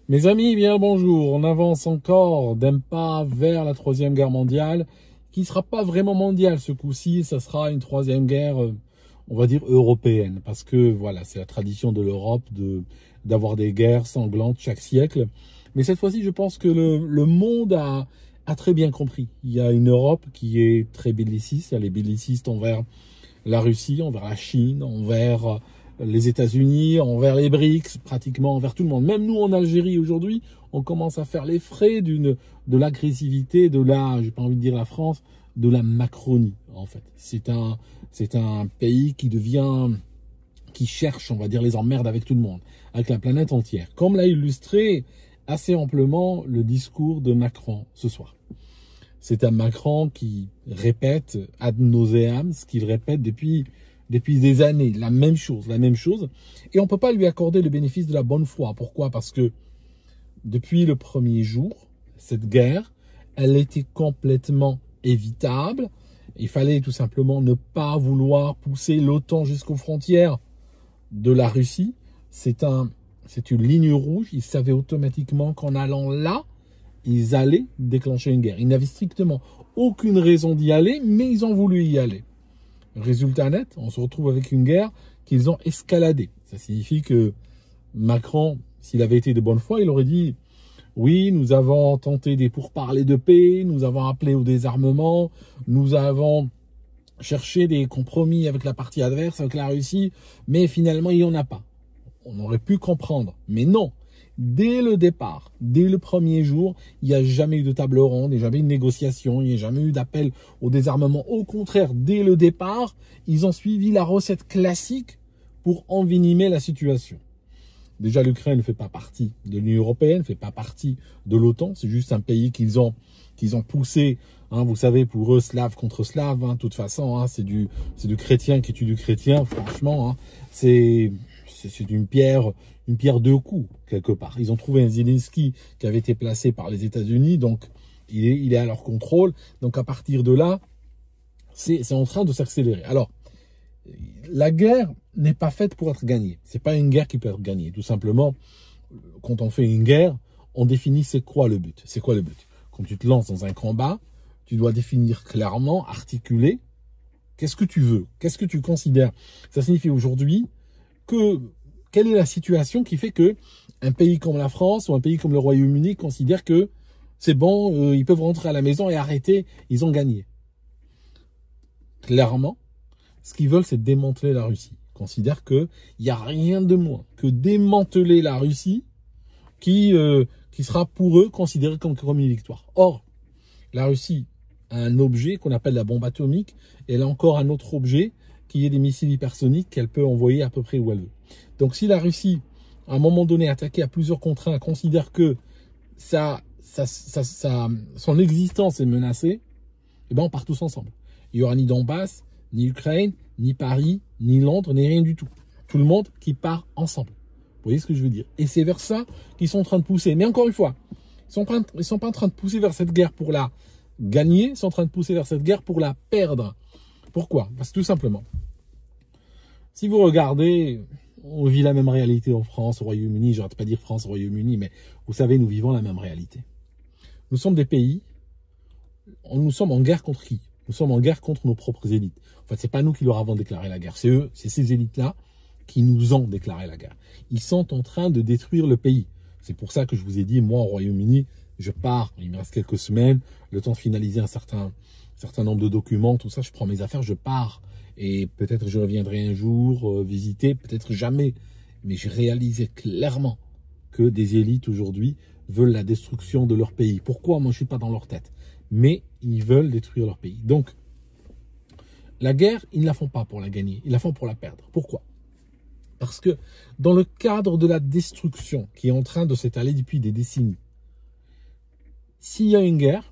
Mes amis, bien le bonjour. On avance encore d'un pas vers la troisième guerre mondiale, qui ne sera pas vraiment mondiale ce coup-ci. Ça sera une troisième guerre, on va dire européenne, parce que voilà, c'est la tradition de l'Europe d'avoir des guerres sanglantes chaque siècle. Mais cette fois-ci, je pense que le monde a très bien compris. Il y a une Europe qui est très belliciste. Elle est belliciste envers la Russie, envers la Chine, envers les États-Unis, envers les BRICS, pratiquement envers tout le monde. Même nous en Algérie aujourd'hui, on commence à faire les frais de l'agressivité, j'ai pas envie de dire la France, de la Macronie en fait. C'est un pays qui cherche, on va dire, les emmerdes avec tout le monde, avec la planète entière. Comme l'a illustré assez amplement le discours de Macron ce soir. C'est un Macron qui répète ad nauseam ce qu'il répète depuis des années, la même chose. Et on ne peut pas lui accorder le bénéfice de la bonne foi. Pourquoi? Parce que depuis le premier jour, cette guerre, elle était complètement évitable. Il fallait tout simplement ne pas vouloir pousser l'OTAN jusqu'aux frontières de la Russie. C'est une ligne rouge. Ils savaient automatiquement qu'en allant là, ils allaient déclencher une guerre. Ils n'avaient strictement aucune raison d'y aller, mais ils ont voulu y aller. Résultat net, on se retrouve avec une guerre qu'ils ont escaladée. Ça signifie que Macron, s'il avait été de bonne foi, il aurait dit « Oui, nous avons tenté des pourparlers de paix, nous avons appelé au désarmement, nous avons cherché des compromis avec la partie adverse, avec la Russie, mais finalement, il n'y en a pas. » On aurait pu comprendre, mais non. Dès le départ, dès le premier jour, il n'y a jamais eu de table ronde, il n'y a jamais eu de négociation, il n'y a jamais eu d'appel au désarmement. Au contraire, dès le départ, ils ont suivi la recette classique pour envenimer la situation. Déjà, l'Ukraine ne fait pas partie de l'Union européenne, ne fait pas partie de l'OTAN. C'est juste un pays qu'ils ont poussé, hein, vous savez, pour eux, slave contre slave. Hein, de toute façon, hein, c'est du chrétien qui tue du chrétien. Franchement, hein, c'est une pierre deux coups, quelque part. Ils ont trouvé un Zelensky qui avait été placé par les États-Unis, donc il est à leur contrôle. Donc à partir de là, c'est en train de s'accélérer. Alors, la guerre n'est pas faite pour être gagnée. C'est pas une guerre qui peut être gagnée. Tout simplement, quand on fait une guerre, on définit c'est quoi le but. C'est quoi le but? Quand tu te lances dans un combat, tu dois définir clairement, articuler, qu'est-ce que tu veux? Qu'est-ce que tu considères? Ça signifie aujourd'hui quelle est la situation qui fait que un pays comme la France ou un pays comme le Royaume-Uni considère que c'est bon, ils peuvent rentrer à la maison et arrêter, ils ont gagné. Clairement, ce qu'ils veulent, c'est démanteler la Russie. Ils considèrent qu'il n'y a rien de moins que démanteler la Russie qui sera pour eux considéré comme une victoire. Or, la Russie a un objet qu'on appelle la bombe atomique et elle a encore un autre objet qui est des missiles hypersoniques qu'elle peut envoyer à peu près où elle veut. Donc si la Russie, à un moment donné, attaquée à plusieurs contre un, considère que son existence est menacée, eh ben on part tous ensemble. Il n'y aura ni Donbass, ni Ukraine, ni Paris, ni Londres, ni rien du tout. Tout le monde qui part ensemble. Vous voyez ce que je veux dire? Et c'est vers ça qu'ils sont en train de pousser. Mais encore une fois, ils ne sont pas en train de pousser vers cette guerre pour la gagner, ils sont en train de pousser vers cette guerre pour la perdre. Pourquoi? Parce que tout simplement, si vous regardez, on vit la même réalité en France, au Royaume-Uni, je n'arrête pas de dire France, Royaume-Uni, mais vous savez, nous vivons la même réalité. Nous sommes des pays, nous sommes en guerre contre qui? Nous sommes en guerre contre nos propres élites. En fait, c'est pas nous qui leur avons déclaré la guerre, c'est eux, c'est ces élites-là qui nous ont déclaré la guerre. Ils sont en train de détruire le pays. C'est pour ça que je vous ai dit, moi, au Royaume-Uni, je pars, il me reste quelques semaines, le temps de finaliser un certain nombre de documents, tout ça, je prends mes affaires, je pars. Et peut-être je reviendrai un jour visiter, peut-être jamais. Mais j'ai réalisé clairement que des élites aujourd'hui veulent la destruction de leur pays. Pourquoi? Moi, je ne suis pas dans leur tête. Mais ils veulent détruire leur pays. Donc, la guerre, ils ne la font pas pour la gagner. Ils la font pour la perdre. Pourquoi? Parce que dans le cadre de la destruction qui est en train de s'étaler depuis des décennies, s'il y a une guerre,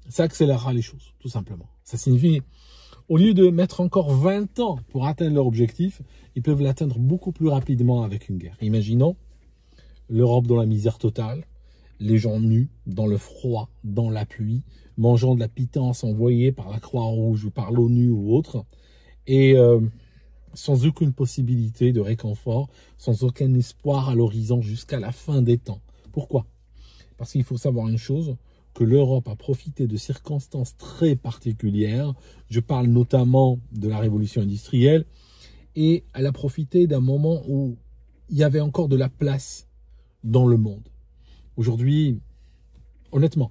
ça accélérera les choses, tout simplement. Ça signifie, au lieu de mettre encore 20 ans pour atteindre leur objectif, ils peuvent l'atteindre beaucoup plus rapidement avec une guerre. Imaginons l'Europe dans la misère totale, les gens nus, dans le froid, dans la pluie, mangeant de la pitance envoyée par la Croix-Rouge ou par l'ONU ou autre, et sans aucune possibilité de réconfort, sans aucun espoir à l'horizon jusqu'à la fin des temps. Pourquoi? Parce qu'il faut savoir une chose, que l'Europe a profité de circonstances très particulières. Je parle notamment de la révolution industrielle. Et elle a profité d'un moment où il y avait encore de la place dans le monde. Aujourd'hui, honnêtement,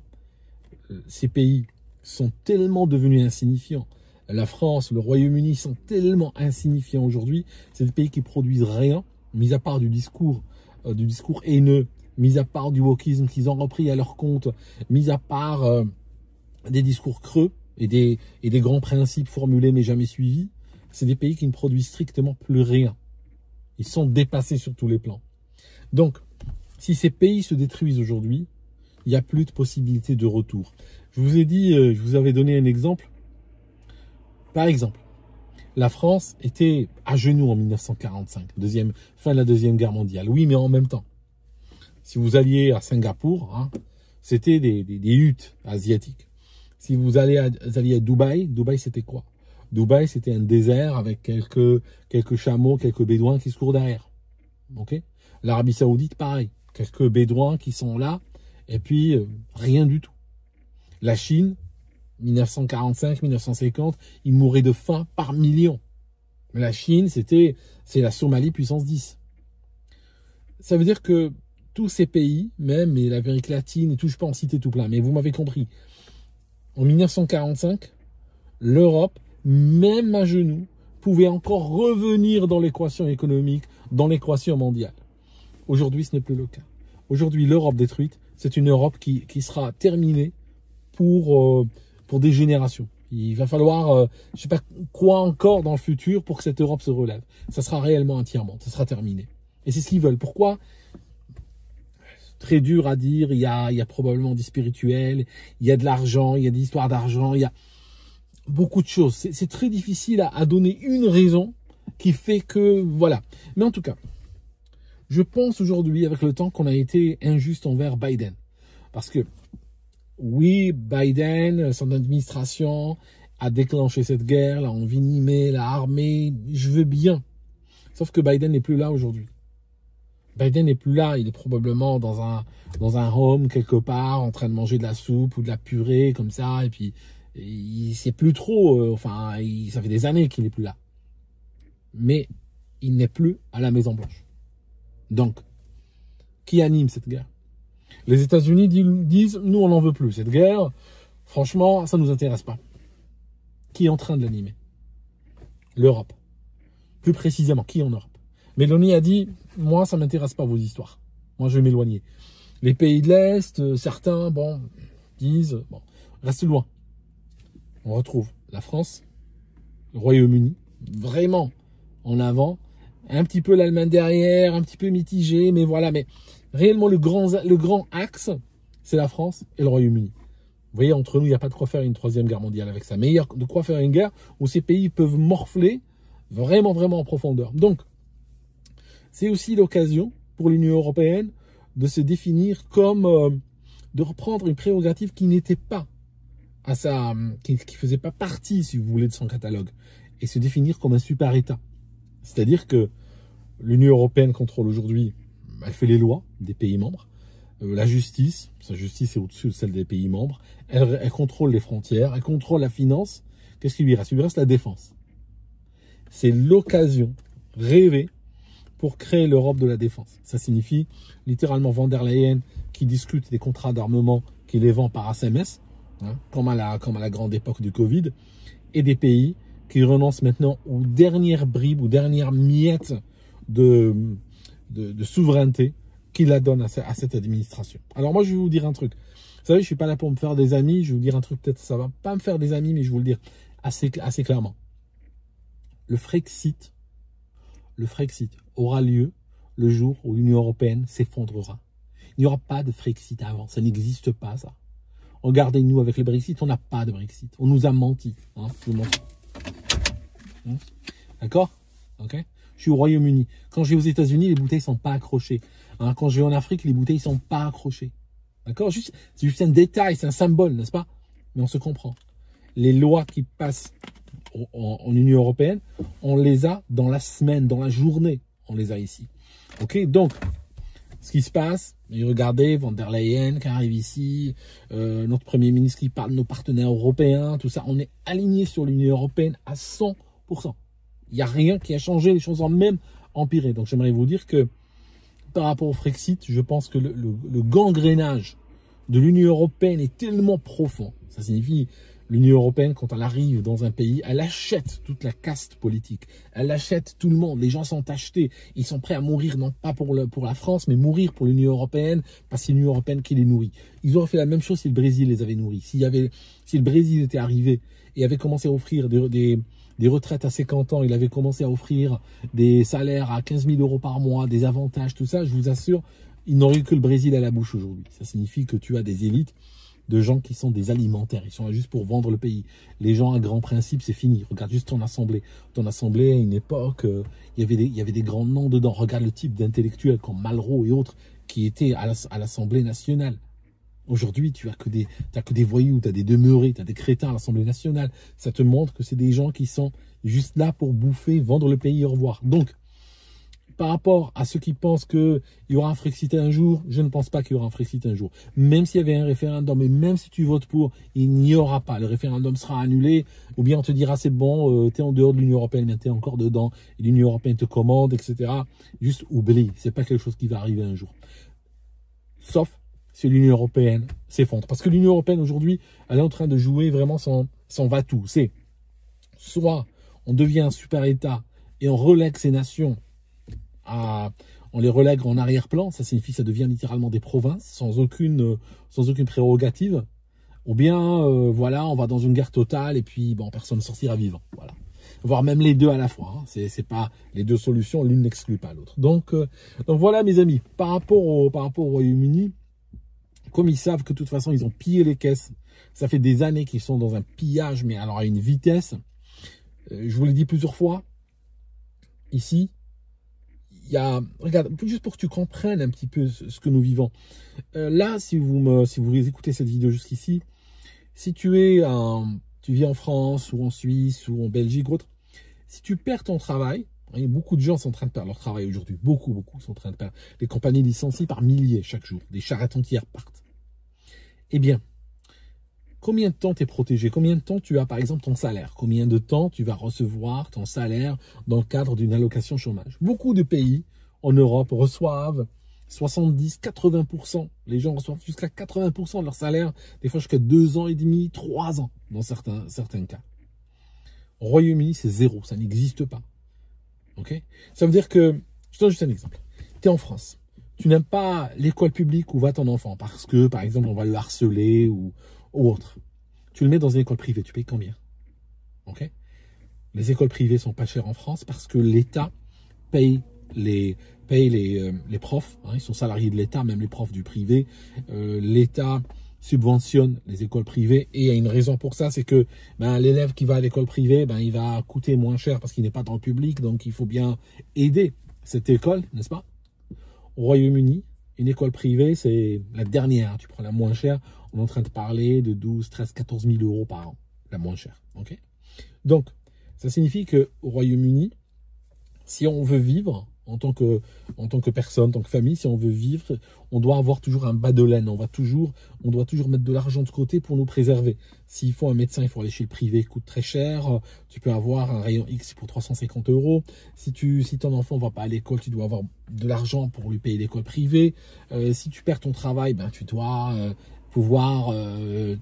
ces pays sont tellement devenus insignifiants. La France, le Royaume-Uni sont tellement insignifiants aujourd'hui. C'est des pays qui produisent rien, mis à part du discours haineux, mis à part du wokisme qu'ils ont repris à leur compte, mis à part des discours creux et des grands principes formulés mais jamais suivis. C'est des pays qui ne produisent strictement plus rien. Ils sont dépassés sur tous les plans. Donc, si ces pays se détruisent aujourd'hui, il n'y a plus de possibilité de retour. Je vous ai dit, je vous avais donné un exemple. Par exemple, la France était à genoux en 1945, fin de la Deuxième Guerre mondiale. Oui, mais en même temps, si vous alliez à Singapour, hein, c'était des huttes asiatiques. Si vous alliez à Dubaï, c'était quoi? Dubaï, c'était un désert avec quelques chameaux, quelques bédouins qui se courent derrière. Okay. L'Arabie Saoudite, pareil. Quelques bédouins qui sont là, et puis rien du tout. La Chine, 1945, 1950, ils mouraient de faim par millions. La Chine, c'est la Somalie puissance 10. Ça veut dire que tous ces pays, même et l'Amérique latine, et tout, je peux en citer tout plein, mais vous m'avez compris. En 1945, l'Europe, même à genoux, pouvait encore revenir dans l'équation économique, dans l'équation mondiale. Aujourd'hui, ce n'est plus le cas. Aujourd'hui, l'Europe détruite, c'est une Europe qui sera terminée pour des générations. Il va falloir, je ne sais pas quoi encore dans le futur pour que cette Europe se relève. Ça sera réellement un tiers-monde, ça sera terminé. Et c'est ce qu'ils veulent. Pourquoi? Très dur à dire, il y a probablement du spirituel, il y a de l'argent, il y a des histoires d'argent, il y a beaucoup de choses. C'est très difficile à donner une raison qui fait que, voilà. Mais en tout cas, je pense aujourd'hui, avec le temps, qu'on a été injuste envers Biden. Parce que, oui, Biden, son administration a déclenché cette guerre, l'a envenimée, l'a armée, je veux bien. Sauf que Biden n'est plus là aujourd'hui. Biden n'est plus là, il est probablement dans un home quelque part, en train de manger de la soupe ou de la purée, comme ça, et puis il sait plus trop, ça fait des années qu'il n'est plus là. Mais il n'est plus à la Maison Blanche. Donc, qui anime cette guerre? Les États-Unis disent, nous on n'en veut plus. Cette guerre, franchement, ça ne nous intéresse pas. Qui est en train de l'animer? L'Europe. Plus précisément, qui en Europe? Mélanie a dit, moi ça ne m'intéresse pas vos histoires. Moi je vais m'éloigner. Les pays de l'Est, certains, bon, disent, bon, reste loin. On retrouve la France, le Royaume-Uni, vraiment en avant. Un petit peu l'Allemagne derrière, un petit peu mitigé, mais voilà. Mais réellement, le grand axe, c'est la France et le Royaume-Uni. Vous voyez, entre nous, il n'y a pas de quoi faire une troisième guerre mondiale avec ça. Mais il y a de quoi faire une guerre où ces pays peuvent morfler vraiment, vraiment en profondeur. Donc, c'est aussi l'occasion pour l'Union européenne de se définir comme, de reprendre une prérogative qui n'était pas à qui faisait pas partie, si vous voulez, de son catalogue, et se définir comme un super État. C'est-à-dire que l'Union européenne contrôle aujourd'hui, elle fait les lois des pays membres, la justice, sa justice est au-dessus de celle des pays membres, elle contrôle les frontières, elle contrôle la finance. Qu'est-ce qui lui reste? Il lui reste la défense. C'est l'occasion rêvée pour créer l'Europe de la défense. Ça signifie littéralement von der Leyen qui discute des contrats d'armement, qui les vend par SMS, hein, comme à la grande époque du Covid, et des pays qui renoncent maintenant aux dernières bribes, aux dernières miettes de souveraineté qu'il la donne à cette administration. Alors moi, je vais vous dire un truc. Vous savez, je ne suis pas là pour me faire des amis. Je vais vous dire un truc, peut-être ça ne va pas me faire des amis, mais je vais vous le dire assez clairement. Le Frexit aura lieu le jour où l'Union européenne s'effondrera. Il n'y aura pas de Frexit avant. Ça n'existe pas, ça. Regardez-nous avec le Brexit, on n'a pas de Brexit. On nous a menti. Hein, d'accord? Ok? Je suis au Royaume-Uni. Quand je vais aux États-Unis, les bouteilles ne sont pas accrochées. Hein, quand je vais en Afrique, les bouteilles ne sont pas accrochées. D'accord? C'est juste un détail, c'est un symbole, n'est-ce pas? Mais on se comprend. Les lois qui passent en Union européenne, on les a dans la semaine, dans la journée. On les a ici. Ok? Donc, ce qui se passe. Et regardez, Von der Leyen qui arrive ici, notre Premier ministre qui parle de nos partenaires européens, tout ça. On est aligné sur l'Union européenne à 100%. Il n'y a rien qui a changé, les choses ont même empiré. Donc j'aimerais vous dire que par rapport au Frexit, je pense que le gangrénage de l'Union européenne est tellement profond. Ça signifie l'Union européenne, quand elle arrive dans un pays, elle achète toute la caste politique. Elle achète tout le monde. Les gens sont achetés. Ils sont prêts à mourir, non pas pour la France, mais mourir pour l'Union européenne, parce que c'est l'Union européenne qui les nourrit. Ils auraient fait la même chose si le Brésil les avait nourris. Si le Brésil était arrivé et avait commencé à offrir des retraites à 50 ans, il avait commencé à offrir des salaires à 15 000 € par mois, des avantages, tout ça, je vous assure, il n'aurait eu que le Brésil à la bouche aujourd'hui. Ça signifie que tu as des élites de gens qui sont des alimentaires. Ils sont là juste pour vendre le pays. Les gens à grand principe, c'est fini. Regarde juste ton assemblée. Ton assemblée, à une époque, il y avait des grands noms dedans. Regarde le type d'intellectuels comme Malraux et autres qui étaient à l'Assemblée nationale. Aujourd'hui, tu as que des voyous, tu as des demeurés, tu as des crétins à l'Assemblée nationale. Ça te montre que c'est des gens qui sont juste là pour bouffer, vendre le pays, au revoir. Donc, par rapport à ceux qui pensent qu'il y aura un Frexit un jour, je ne pense pas qu'il y aura un Frexit un jour. Même s'il y avait un référendum, et même si tu votes pour, il n'y aura pas. Le référendum sera annulé, ou bien on te dira c'est bon, tu es en dehors de l'Union européenne, mais tu es encore dedans, et l'Union européenne te commande, etc. Juste oublie, c'est pas quelque chose qui va arriver un jour. Sauf si l'Union européenne s'effondre. Parce que l'Union européenne aujourd'hui, elle est en train de jouer vraiment son va-tout. C'est soit on devient un super État et on relègue ces nations on les relègue en arrière-plan, ça signifie que ça devient littéralement des provinces sans aucune prérogative, ou bien voilà, on va dans une guerre totale et puis bon, personne ne sortira vivant, voilà. Voire même les deux à la fois, hein. C'est pas les deux solutions, l'une n'exclut pas l'autre. Donc voilà mes amis, par rapport au Royaume-Uni, comme ils savent que de toute façon ils ont pillé les caisses, ça fait des années qu'ils sont dans un pillage, mais alors à une vitesse, je vous l'ai dit plusieurs fois, ici, il y a, regarde, juste pour que tu comprennes un petit peu ce que nous vivons. Là, si vous écoutez cette vidéo jusqu'ici, si tu vis en France ou en Suisse ou en Belgique ou autre, si tu perds ton travail, et beaucoup de gens sont en train de perdre leur travail aujourd'hui, beaucoup sont en train de perdre. Les compagnies licencient par milliers chaque jour, des charrettes entières partent. Eh bien, combien de temps tu es protégé? Combien de temps tu as par exemple ton salaire? Combien de temps tu vas recevoir ton salaire dans le cadre d'une allocation chômage? Beaucoup de pays en Europe reçoivent 70-80%. Les gens reçoivent jusqu'à 80% de leur salaire, des fois jusqu'à 2 ans et demi, 3 ans dans certains cas. Au Royaume-Uni, c'est zéro, ça n'existe pas. Okay, ça veut dire que, je te donne juste un exemple. Tu es en France, tu n'aimes pas l'école publique où va ton enfant parce que, par exemple, on va le harceler ou autre. Tu le mets dans une école privée, tu payes combien? Ok. Les écoles privées sont pas chères en France parce que l'État paye les profs, hein, ils sont salariés de l'État, même les profs du privé. L'État subventionne les écoles privées et il y a une raison pour ça, c'est que l'élève qui va à l'école privée, il va coûter moins cher parce qu'il n'est pas dans le public, donc il faut bien aider cette école, n'est-ce pas? Au Royaume-Uni, une école privée, c'est la dernière, tu prends la moins chère, on est en train de parler de 12, 13, 14 000 € par an, la moins chère. Okay, donc, ça signifie qu'au Royaume-Uni, si on veut vivre en tant que personne, en tant que famille, si on veut vivre, on doit avoir toujours un bas de laine. On doit toujours mettre de l'argent de côté pour nous préserver. S'il faut un médecin, il faut aller chez le privé, coûte très cher. Tu peux avoir un rayon X pour 350 €. Si ton enfant ne va pas à l'école, tu dois avoir de l'argent pour lui payer l'école privée. Si tu perds ton travail, tu dois pouvoir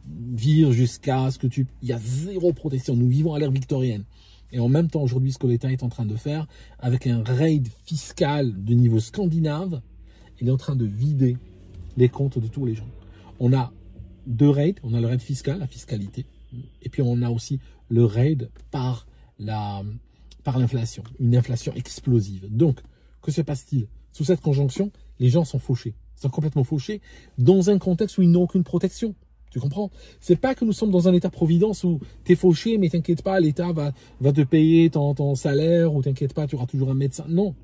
vivre jusqu'à ce que il y a zéro protection. Nous vivons à l'ère victorienne. Et en même temps, aujourd'hui, ce que l'État est en train de faire, avec un raid fiscal de niveau scandinave, il est en train de vider les comptes de tous les gens. On a 2 raids. On a le raid fiscal, la fiscalité. Et puis, on a aussi le raid par l'inflation. Une inflation explosive. Donc, que se passe-t-il? Sous cette conjonction, les gens sont fauchés. Ils sont complètement fauchés dans un contexte où ils n'ont aucune protection. Tu comprends? C'est pas que nous sommes dans un état-providence où tu es fauché, mais t'inquiète pas, l'État va te payer ton salaire, ou t'inquiète pas, tu auras toujours un médecin. Non.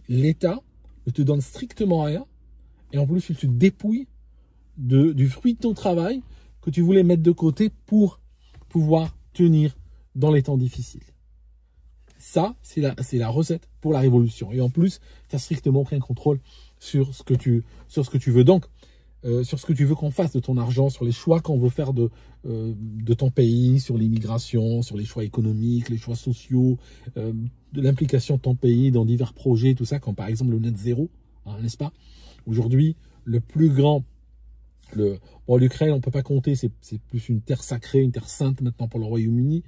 L'État ne te donne strictement rien, et en plus, il te dépouille du fruit de ton travail que tu voulais mettre de côté pour pouvoir tenir dans les temps difficiles. Ça, c'est la recette pour la révolution. Et en plus, tu n'as strictement aucun contrôle sur ce que tu veux. Donc, sur ce que tu veux qu'on fasse de ton argent, sur les choix qu'on veut faire de ton pays, sur l'immigration, sur les choix économiques, les choix sociaux, de l'implication de ton pays dans divers projets, tout ça, comme par exemple le net zéro, hein, n'est-ce pas? Aujourd'hui, le plus grand, l'Ukraine, on ne peut pas compter, c'est plus une terre sacrée, une terre sainte maintenant pour le Royaume-Uni.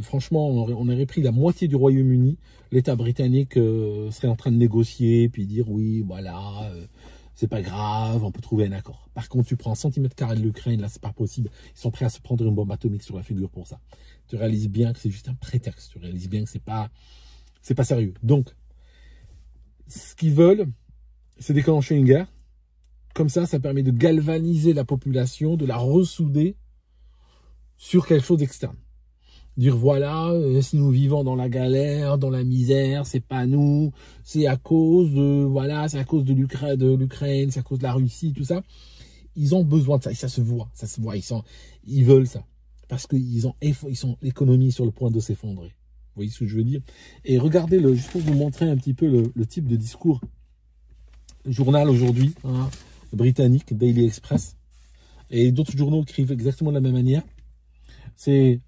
Franchement, on aurait pris la moitié du Royaume-Uni, l'État britannique serait en train de négocier, puis dire oui, voilà, c'est pas grave, on peut trouver un accord. Par contre, tu prends un centimètre carré de l'Ukraine, là, c'est pas possible. Ils sont prêts à se prendre une bombe atomique sur la figure pour ça. Tu réalises bien que c'est juste un prétexte. Tu réalises bien que c'est pas sérieux. Donc, ce qu'ils veulent, c'est déclencher une guerre. Comme ça permet de galvaniser la population, de la ressouder sur quelque chose d'externe. Dire voilà, si nous vivons dans la galère, dans la misère, c'est pas nous, c'est à cause de voilà, c'est à cause de l'Ukraine, c'est à cause de la Russie, tout ça. Ils ont besoin de ça et ça se voit, ils veulent ça parce l'économie est sur le point de s'effondrer. Vous voyez ce que je veux dire? Et regardez juste pour vous montrer un petit peu le type de discours. Le journal aujourd'hui, hein, britannique, Daily Express, et d'autres journaux écrivent exactement de la même manière. C'est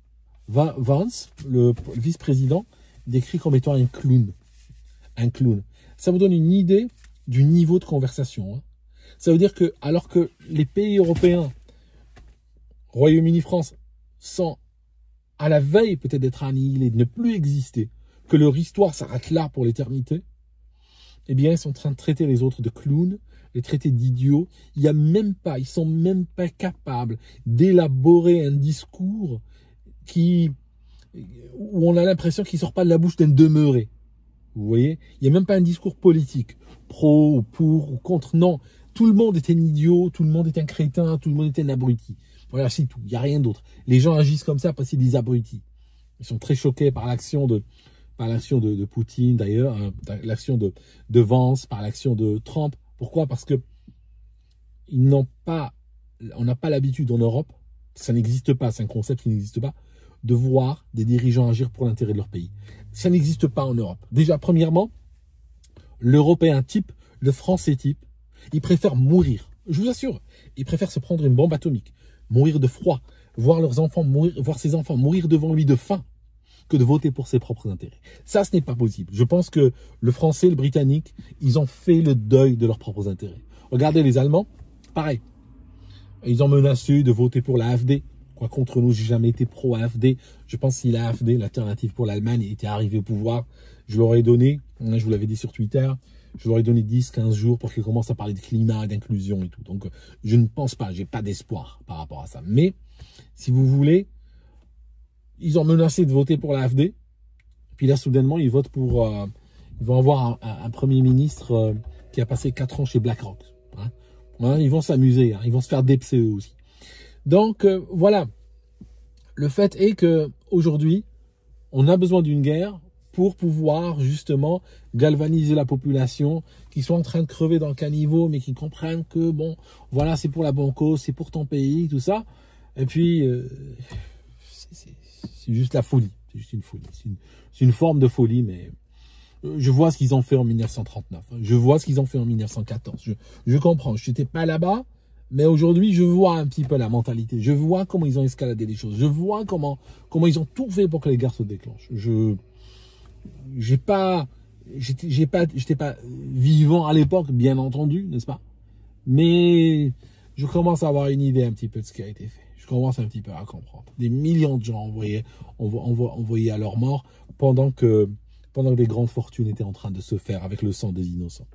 Vance, le vice-président, décrit comme étant un clown. Un clown. Ça vous donne une idée du niveau de conversation. Hein. Ça veut dire que, alors que les pays européens, Royaume-Uni, France, sont à la veille peut-être d'être annihilés, de ne plus exister, que leur histoire s'arrête là pour l'éternité, eh bien, ils sont en train de traiter les autres de clowns, les traiter d'idiots. Ils sont même pas capables d'élaborer un discours où on a l'impression qu'il ne sort pas de la bouche d'un demeuré. Vous voyez? Il n'y a même pas un discours politique, pro ou pour ou contre. Non, tout le monde est un idiot, tout le monde est un crétin, tout le monde est un abruti. Voilà, c'est tout. Il n'y a rien d'autre. Les gens agissent comme ça parce que c'est des abrutis. Ils sont très choqués par l'action de Poutine d'ailleurs, hein, l'action de Vance, par l'action de Trump. Pourquoi? Parce que on n'a pas l'habitude en Europe, ça n'existe pas, c'est un concept qui n'existe pas, de voir des dirigeants agir pour l'intérêt de leur pays. Ça n'existe pas en Europe. Déjà, premièrement, l'Européen type, le Français type, ils préfèrent mourir. Je vous assure, ils préfèrent se prendre une bombe atomique, mourir de froid, voir ses enfants mourir devant lui de faim, que de voter pour ses propres intérêts. Ça, ce n'est pas possible. Je pense que le Français, le Britannique, ils ont fait le deuil de leurs propres intérêts. Regardez les Allemands, pareil. Ils ont menacé de voter pour la AfD. Quoi contre nous, j'ai jamais été pro-AfD. Je pense que si la AfD, l'alternative pour l'Allemagne, était arrivée au pouvoir, je leur ai donné, je vous l'avais dit sur Twitter, je leur ai donné 10-15 jours pour qu'ils commencent à parler de climat, d'inclusion et tout. Donc, je ne pense pas, j'ai pas d'espoir par rapport à ça. Mais, si vous voulez, ils ont menacé de voter pour la AfD. Puis là, soudainement, ils votent pour... ils vont avoir un Premier ministre qui a passé 4 ans chez BlackRock. Hein. Hein, ils vont s'amuser, hein, ils vont se faire dépser eux aussi. Donc, voilà. Le fait est que aujourd'hui, on a besoin d'une guerre pour pouvoir justement galvaniser la population qui sont en train de crever dans le caniveau, mais qui comprennent que, bon, voilà, c'est pour la bonne cause, c'est pour ton pays, tout ça. Et puis... c'est juste la folie, c'est juste une folie, c'est une forme de folie, mais je vois ce qu'ils ont fait en 1939, je vois ce qu'ils ont fait en 1914, je comprends, je n'étais pas là-bas, mais aujourd'hui je vois un petit peu la mentalité, je vois comment ils ont escaladé les choses, je vois comment ils ont tout fait pour que les guerres se déclenchent. J'étais pas vivant à l'époque, bien entendu, n'est-ce pas? Mais je commence à avoir une idée un petit peu de ce qui a été fait. Je commence un petit peu à comprendre. Des millions de gens envoyés à leur mort pendant que des grandes fortunes étaient en train de se faire avec le sang des innocents.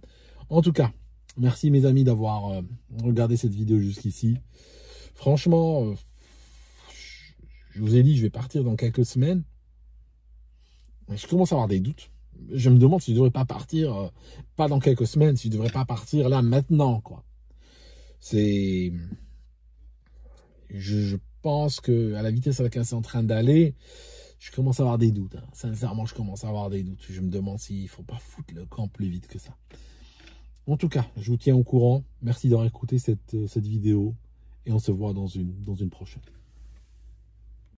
En tout cas, merci mes amis d'avoir regardé cette vidéo jusqu'ici. Franchement, je vous ai dit, je vais partir dans quelques semaines. Je commence à avoir des doutes. Je me demande si je ne devrais pas partir, pas dans quelques semaines, si je ne devrais pas partir là maintenant, quoi. Je pense que à la vitesse à laquelle c'est en train d'aller, je commence à avoir des doutes. Hein. Sincèrement, je commence à avoir des doutes. Je me demande s'il ne faut pas foutre le camp plus vite que ça. En tout cas, je vous tiens au courant. Merci d'avoir écouté cette vidéo et on se voit dans une prochaine.